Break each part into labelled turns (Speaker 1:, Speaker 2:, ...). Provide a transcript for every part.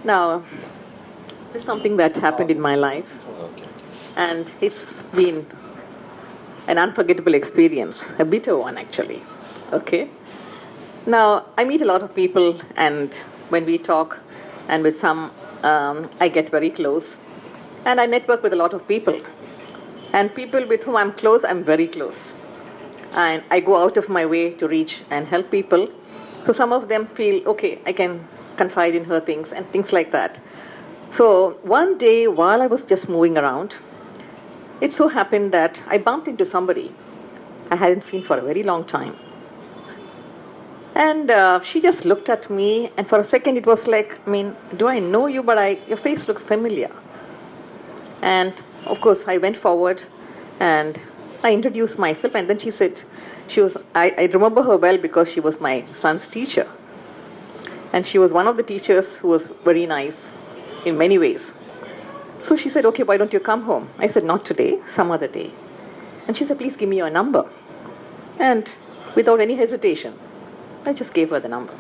Speaker 1: Now, it's something that happened in my life, and it's been an unforgettable experience, a bitter one actually. Okay. Now, I meet a lot of people, and when we talk, and with some, I get very close, and I network with a lot of people. And people with whom I'm close, I'm very close. And I go out of my way to reach and help people. So some of them feel, okay, I can confide in her things and things like that. So one day, while I was just moving around, it so happened that I bumped into somebody I hadn't seen for a very long time. And she just looked at me, and for a second it was like, I mean, do I know you? But your face looks familiar. And of course, I went forward and I introduced myself, and then she said, I remember her well because she was my son's teacher. And she was one of the teachers who was very nice in many ways. So she said, okay, why don't you come home? I said, not today, some other day. And she said, please give me your number. And without any hesitation, I just gave her the number.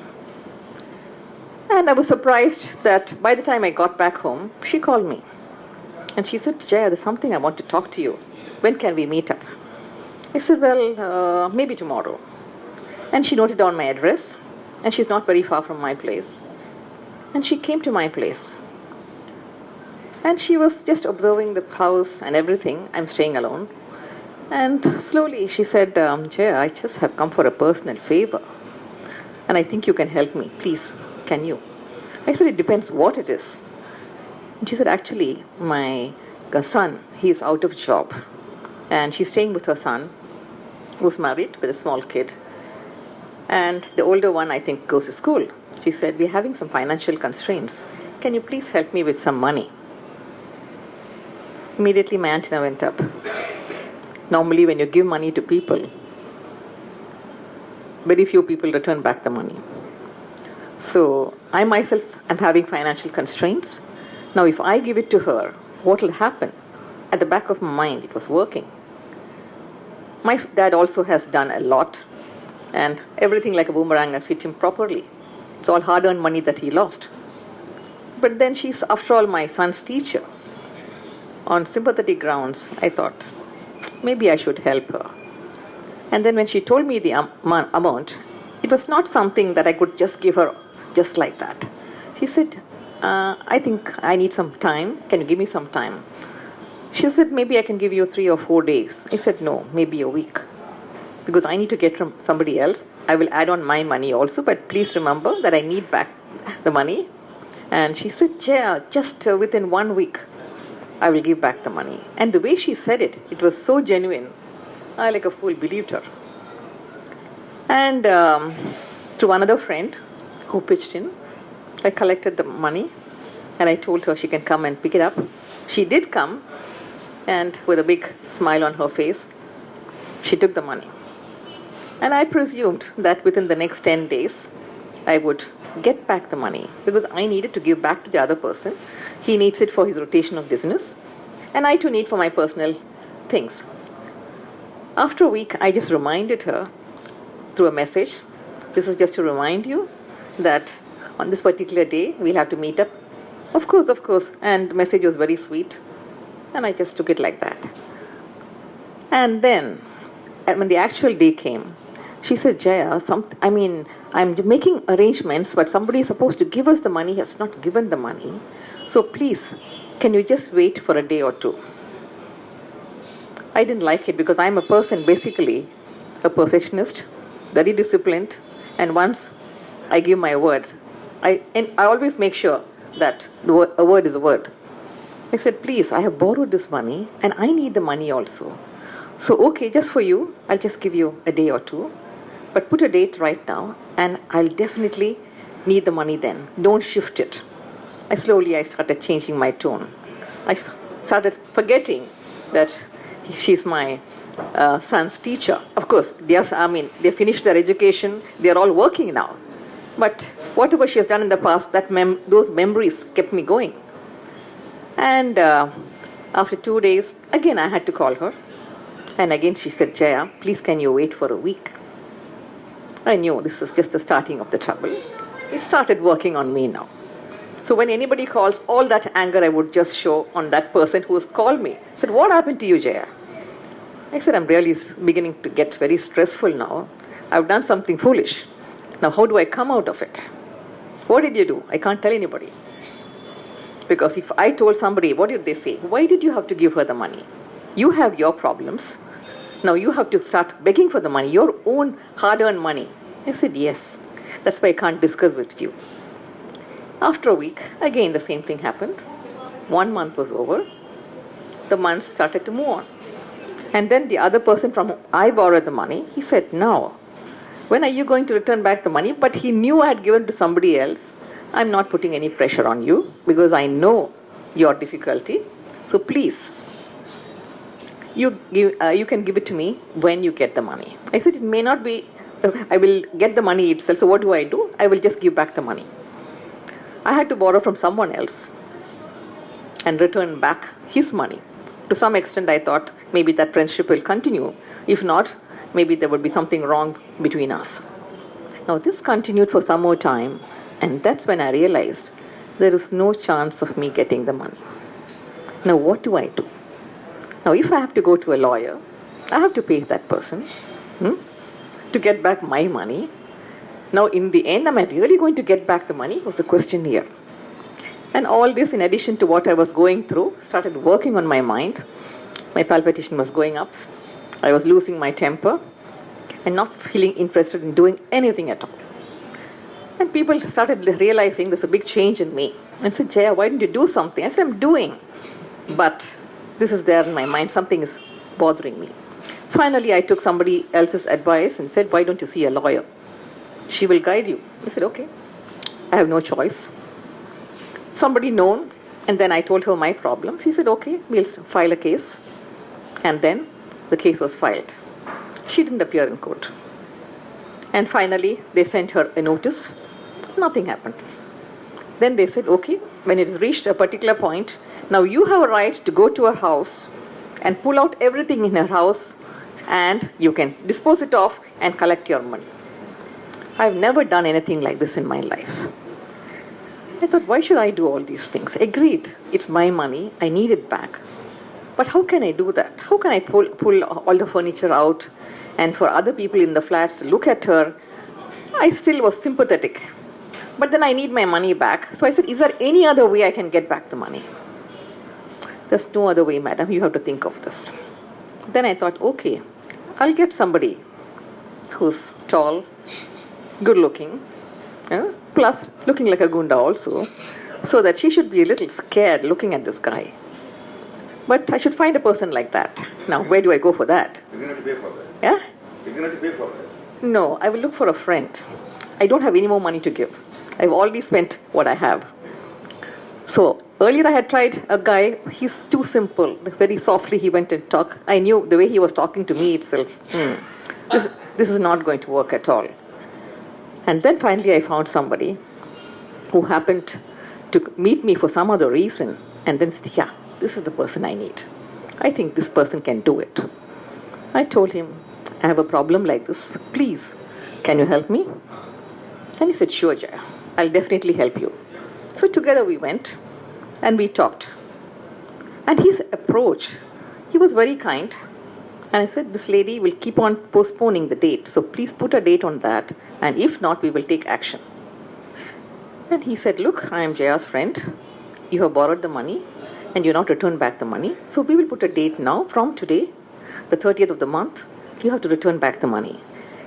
Speaker 1: And I was surprised that by the time I got back home, she called me. And she said, Jaya, there's something I want to talk to you. When can we meet up? I said, well, maybe tomorrow. And she noted down my address, and she's not very far from my place. And she came to my place. And she was just observing the house and everything. I'm staying alone. And slowly she said, Jaya, I just have come for a personal favor. And I think you can help me. Please, can you? I said, it depends what it is. And she said, actually, my son, he's out of job. And she's staying with her son, who's married with a small kid. And the older one, I think, goes to school. She said, we're having some financial constraints. Can you please help me with some money? Immediately my antenna went up. Normally when you give money to people, very few people return back the money. So I myself am having financial constraints. Now if I give it to her, what will happen? At the back of my mind, it was working. My dad also has done a lot, and everything like a boomerang has hit him properly. It's all hard-earned money that he lost. But then she's, after all, my son's teacher. On sympathetic grounds, I thought, maybe I should help her. And then when she told me the amount, it was not something that I could just give her just like that. She said, I think I need some time. Can you give me some time? She said, maybe I can give you 3 or 4 days. I said, no, maybe a week. Because I need to get from somebody else. I will add on my money also, but please remember that I need back the money. And she said, yeah, just within 1 week, I will give back the money. And the way she said it, it was so genuine. I, like a fool, believed her. And through another friend who pitched in, I collected the money, and I told her she can come and pick it up. She did come, and with a big smile on her face, she took the money. And I presumed that within the next 10 days, I would get back the money, because I needed to give back to the other person. He needs it for his rotation of business, and I too need for my personal things. After a week, I just reminded her through a message, this is just to remind you that on this particular day, we'll have to meet up. Of course, of course. And the message was very sweet, and I just took it like that. And then, when the actual day came, she said, Jaya, I'm making arrangements, but somebody is supposed to give us the money, has not given the money. So please, can you just wait for a day or two? I didn't like it because I'm a person, basically, a perfectionist, very disciplined, and once I give my word, I always make sure that a word is a word. I said, please, I have borrowed this money, and I need the money also. So, okay, just for you, I'll just give you a day or two. But put a date right now, and I'll definitely need the money then. Don't shift it. I started changing my tone. I started forgetting that she's my son's teacher. Of course, they finished their education. They're all working now. But whatever she has done in the past, those memories kept me going. And after 2 days, again I had to call her. And again she said, Jaya, please can you wait for a week? I knew this is just the starting of the trouble. It started working on me now. So when anybody calls, all that anger I would just show on that person who has called me. I said, what happened to you, Jaya? I said, I'm really beginning to get very stressful now. I've done something foolish. Now, how do I come out of it? What did you do? I can't tell anybody. Because if I told somebody, what did they say? Why did you have to give her the money? You have your problems. Now you have to start begging for the money, your own hard-earned money. I said, yes. That's why I can't discuss with you. After a week, again the same thing happened. 1 month was over. The months started to move on. And then the other person from whom I borrowed the money, he said, now, when are you going to return back the money? But he knew I had given to somebody else. I'm not putting any pressure on you because I know your difficulty. So please, you can give it to me when you get the money. I said, it may not be, I will get the money itself. So what do? I will just give back the money. I had to borrow from someone else and return back his money. To some extent, I thought maybe that friendship will continue. If not, maybe there would be something wrong between us. Now, this continued for some more time, and that's when I realized there is no chance of me getting the money. Now, what do I do? Now, if I have to go to a lawyer, I have to pay that person to get back my money. Now, in the end, am I really going to get back the money? Was the question here. And all this, in addition to what I was going through, started working on my mind. My palpitation was going up. I was losing my temper and not feeling interested in doing anything at all. And people started realizing there's a big change in me. And said, Jaya, why didn't you do something? I said, I'm doing. But this is there in my mind. Something is bothering me. Finally, I took somebody else's advice and said, why don't you see a lawyer? She will guide you. I said, okay. I have no choice. Somebody known, and then I told her my problem. She said, okay, we'll file a case. And then the case was filed. She didn't appear in court. And finally, they sent her a notice. Nothing happened. Then they said, okay, when it has reached a particular point, now you have a right to go to her house and pull out everything in her house, and you can dispose it off and collect your money. I've never done anything like this in my life. I thought, why should I do all these things? Agreed, it's my money, I need it back. But how can I do that? How can I pull all the furniture out and for other people in the flats to look at her? I still was sympathetic. But then I need my money back. So I said, is there any other way I can get back the money? There's no other way, madam. You have to think of this. Then I thought, okay, I'll get somebody who's tall, good looking, plus looking like a gunda also, so that she should be a little scared looking at this guy. But I should find a person like that. Now, where do I go for that?
Speaker 2: You're going to pay for that.
Speaker 1: Yeah?
Speaker 2: You're going to pay for that.
Speaker 1: No, I will look for a friend. I don't have any more money to give. I've already spent what I have. So, earlier I had tried a guy, he's too simple. Very softly he went and talked. I knew the way he was talking to me itself. This is not going to work at all. And then finally I found somebody who happened to meet me for some other reason and then said, yeah, this is the person I need. I think this person can do it. I told him, I have a problem like this. Please, can you help me? And he said, sure, Jaya, I'll definitely help you. So together we went and we talked. And his approach, he was very kind. And I said, this lady will keep on postponing the date. So please put a date on that. And if not, we will take action. And he said, look, I am Jaya's friend. You have borrowed the money and you not returned back the money. So we will put a date now from today, the 30th of the month. You have to return back the money.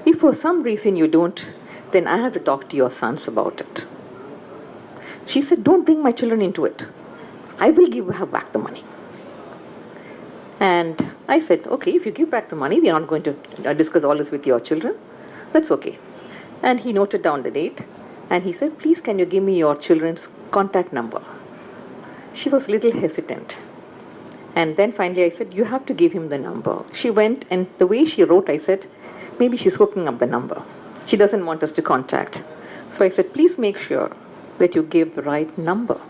Speaker 1: If for some reason you don't, then I have to talk to your sons about it. She said, don't bring my children into it. I will give her back the money. And I said, okay, if you give back the money, we are not going to discuss all this with your children. That's okay. And he noted down the date. And he said, please, can you give me your children's contact number? She was a little hesitant. And then finally I said, you have to give him the number. She went, and the way she wrote, I said, maybe she's hooking up the number. She doesn't want us to contact. So I said, please make sure that you give the right number.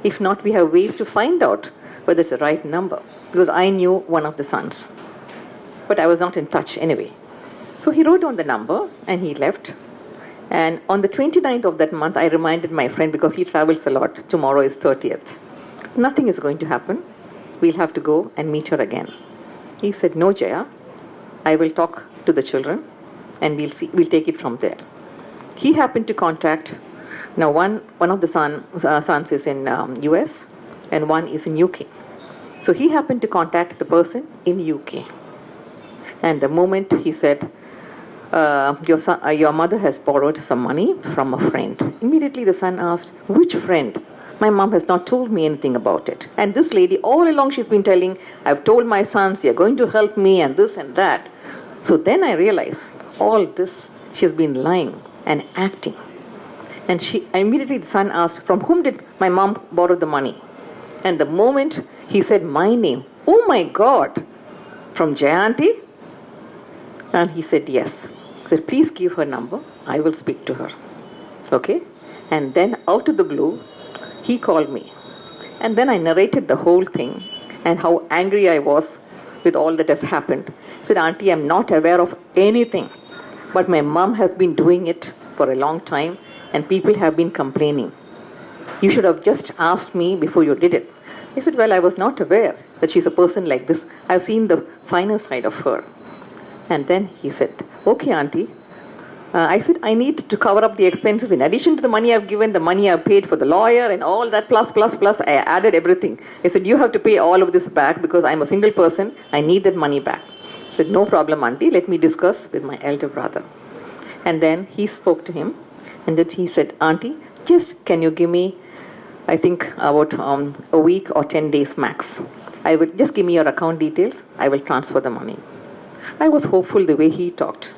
Speaker 1: If not, we have ways to find out whether it's the right number. Because I knew one of the sons. But I was not in touch anyway. So he wrote down the number and he left. And on the 29th of that month, I reminded my friend, because he travels a lot, tomorrow is 30th. Nothing is going to happen. We'll have to go and meet her again. He said, no, Jaya, I will talk to the children and we'll take it from there. He happened to contact, now one of the sons is in US and one is in UK. So he happened to contact the person in UK. And the moment he said, your mother has borrowed some money from a friend. Immediately the son asked, which friend? My mom has not told me anything about it. And this lady, all along she's been telling, I've told my sons, you're going to help me and this and that. So then I realized, all this, she's been lying and acting. And immediately the son asked, from whom did my mom borrow the money? And the moment he said my name, oh my God, from Jaya auntie? And he said, yes. He said, please give her number. I will speak to her. Okay? And then out of the blue, he called me. And then I narrated the whole thing and how angry I was with all that has happened. He said, auntie, I'm not aware of anything. But my mom has been doing it for a long time and people have been complaining. You should have just asked me before you did it. I said, well, I was not aware that she's a person like this. I've seen the finer side of her. And then he said, okay, auntie. I said, I need to cover up the expenses. In addition to the money I've given, the money I've paid for the lawyer and all that, plus, I added everything. He said, you have to pay all of this back because I'm a single person. I need that money back. I said, no problem, auntie. Let me discuss with my elder brother. And then he spoke to him. And then he said, auntie, just can you give me, I think, about a week or 10 days max. I will just give me your account details. I will transfer the money. I was hopeful the way he talked.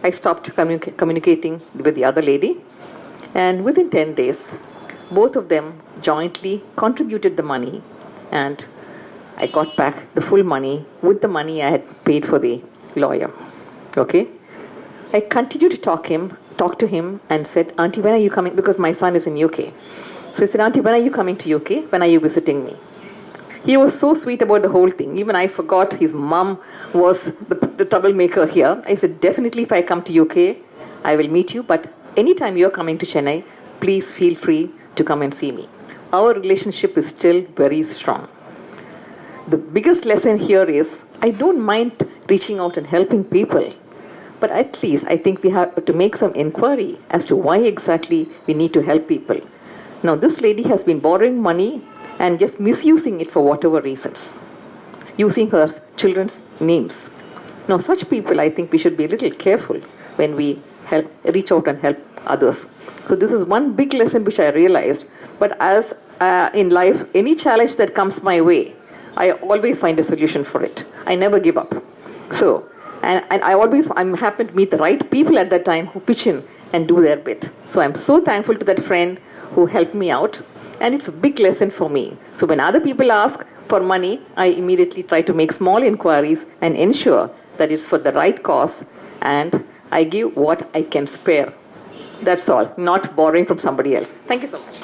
Speaker 1: I stopped communicating with the other lady, and within 10 days, both of them jointly contributed the money, and I got back the full money with the money I had paid for the lawyer. Okay? I continued to talk to him and said, auntie, when are you coming? Because my son is in UK. So I said, auntie, when are you coming to UK? When are you visiting me? He was so sweet about the whole thing. Even I forgot his mom was the troublemaker here. I said, definitely if I come to UK, I will meet you. But anytime you're coming to Chennai, please feel free to come and see me. Our relationship is still very strong. The biggest lesson here is, I don't mind reaching out and helping people. But at least I think we have to make some inquiry as to why exactly we need to help people. Now, this lady has been borrowing money and just misusing it for whatever reasons, using her children's names. Now, such people, I think we should be a little careful when we reach out and help others. So this is one big lesson which I realized. But as in life, any challenge that comes my way, I always find a solution for it. I never give up. So, and I'm happy to meet the right people at that time who pitch in and do their bit. So I'm so thankful to that friend who helped me out. And it's a big lesson for me. So when other people ask for money, I immediately try to make small inquiries and ensure that it's for the right cause, and I give what I can spare. That's all, not borrowing from somebody else. Thank you so much.